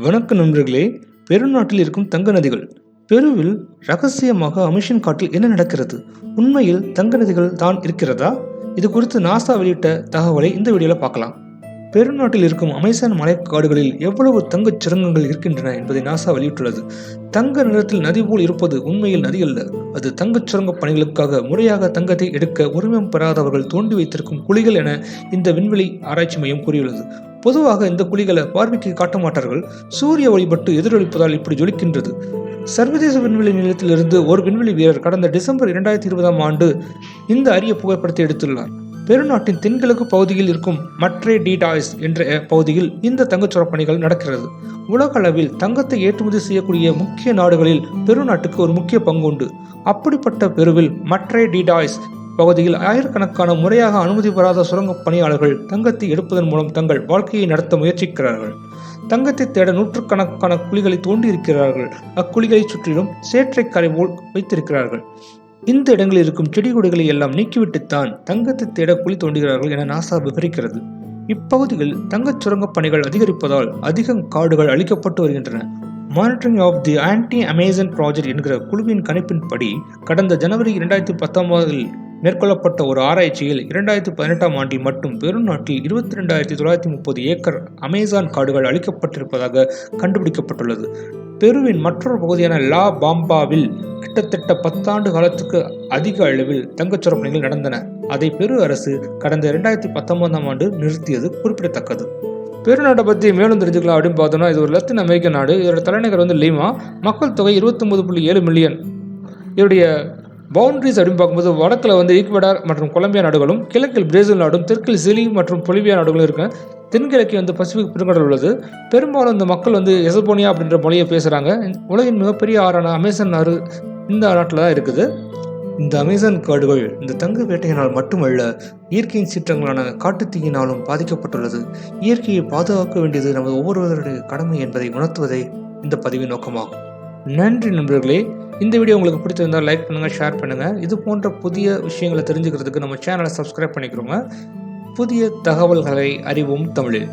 வணக்கம் நண்பர்களே. பெருநாட்டில் இருக்கும் தங்க நதிகள். பெருவில் ரகசியமாக அமிஷன் காட்டில் என்ன நடக்கிறது? உண்மையில் தங்க நதிகள் தான் இருக்கிறதா? இது குறித்து நாசா வெளியிட்ட தகவலை இந்த வீடியோவில் பார்க்கலாம். பெருநாட்டில் இருக்கும் அமேசான் மலைக்காடுகளில் எவ்வளவு தங்கச் சுரங்கங்கள் இருக்கின்றன என்பதை நாசா வெளியிட்டுள்ளது. தங்க நிறத்தில் நதி போல் இருப்பது உண்மையில் நதி அல்ல, அது தங்கச் சுரங்க பணிகளுக்காக முறையாக தங்கத்தை எடுக்க உரிமம் பெறாதவர்கள் தோண்டி வைத்திருக்கும் குழிகள் என இந்த விண்வெளி ஆராய்ச்சி மையம் கூறியுள்ளது. பொதுவாக இந்த குழிகளை பார்வைக்கு காட்ட மாட்டார்கள். சூரிய ஒளிபட்டு எதிரொலிப்பதால் இப்படி ஜொலிக்கின்றது. சர்வதேச விண்வெளி நிலையத்திலிருந்து ஒரு விண்வெளி வீரர் கடந்த டிசம்பர் 2020 ஆண்டு இந்த அரிய புகைப்படத்தை எடுத்துள்ளார். பெருநாட்டின் தென்கிழக்கு பகுதியில் இருக்கும் மட்ரே டி டாய்ஸ் என்ற பகுதியில் இந்த தங்கச்சுரங்க பணிகள் நடக்கிறது. உலக அளவில் தங்கத்தை ஏற்றுமதி செய்யக்கூடிய முக்கிய நாடுகளில் பெருநாட்டுக்கு ஒரு முக்கிய பங்கு உண்டு. அப்படிப்பட்ட பெருவில் மட்ரே டி டாய்ஸ் பகுதியில் ஆயிரக்கணக்கான முறையாக அனுமதி பெறாத சுரங்க பணியாளர்கள் தங்கத்தை எடுப்பதன் மூலம் தங்கள் வாழ்க்கையை நடத்த முயற்சிக்கிறார்கள். தங்கத்தை தேட நூற்றுக்கணக்கான குழிகளை தோண்டி இருக்கிறார்கள். அக்குழிகளை சுற்றிலும் சேற்றை கரை போல் வைத்திருக்கிறார்கள். இந்த இடங்களில் இருக்கும் செடி கொடிகளை எல்லாம் நீக்கிவிட்டுத்தான் தங்கத்தை தேட குழி தோண்டுகிறார்கள் என நாசா விவரிக்கிறது. இப்பகுதியில் தங்கச் சுரங்க பணிகள் அதிகரிப்பதால் அதிக காடுகள் அழிக்கப்பட்டு வருகின்றன. Monitoring of the Andean Amazon project என்கிற குழுவின் கணிப்பின்படி கடந்த ஜனவரி 2019 மேற்கொள்ளப்பட்ட ஒரு ஆராய்ச்சியில் 2018 ஆண்டில் மட்டும் பெருநாட்டில் 22,930 ஏக்கர் அமேசான் காடுகள் அழிக்கப்பட்டிருப்பதாக கண்டுபிடிக்கப்பட்டுள்ளது. பெருவின் மற்றொரு பகுதியான லா பாம்பாவில் கிட்டத்தட்ட 10 ஆண்டு காலத்துக்கு அதிக அளவில் தங்கச்சுரங்க பணிகள் நடந்தன. அதை பெரு அரசு கடந்த 2019 ஆண்டு நிறுத்தியது குறிப்பிடத்தக்கது. பெருநாட்டை பற்றி மேலும் தெரிஞ்சுக்கலாம் அப்படின்னு பார்த்தோம்னா, இது ஒரு லத்தீன் அமெரிக்க நாடு. இதோட தலைநகர் லீமா. மக்கள் தொகை 29.7 மில்லியன். இதோடைய பவுண்டரிஸ் அப்படின்னு பார்க்கும்போது வடக்கில் ஈக்குவடார் மற்றும் கொலம்பியா நாடுகளும், கிழக்கில் பிரேசில் நாடும், தெற்கில் சிலி மற்றும் பொலிவியா நாடுகளும் இருக்கு. தென்கிழக்கே பசிபிக் பெருங்கடல் உள்ளது. பெரும்பாலும் இந்த மக்கள் எசபோனியா அப்படின்ற மொழியை பேசுகிறாங்க. உலகின் மிகப்பெரிய ஆறான அமேசான் ஆறு இந்த நாட்டில் தான் இருக்குது. இந்த அமேசான் காடுகள் இந்த தங்க வேட்டையினால் மட்டுமல்ல, இயற்கையின் சீற்றங்களான காட்டுத்தீயினாலும் பாதிக்கப்பட்டுள்ளது. இயற்கையை பாதுகாக்க வேண்டியது நமது ஒவ்வொருவருடைய கடமை என்பதை உணர்த்துவதே இந்த பதிவின் நோக்கமாகும். நன்றி நண்பர்களே. இந்த வீடியோ உங்களுக்கு பிடிச்சிருந்தால் லைக் பண்ணுங்கள், ஷேர் பண்ணுங்கள். இது போன்ற புதிய விஷயங்களை தெரிஞ்சுக்கிறதுக்கு நம்ம சேனலை சப்ஸ்கிரைப் பண்ணிக்கிறோங்க. புதிய தகவல்களை அறிவோம் தமிழில்.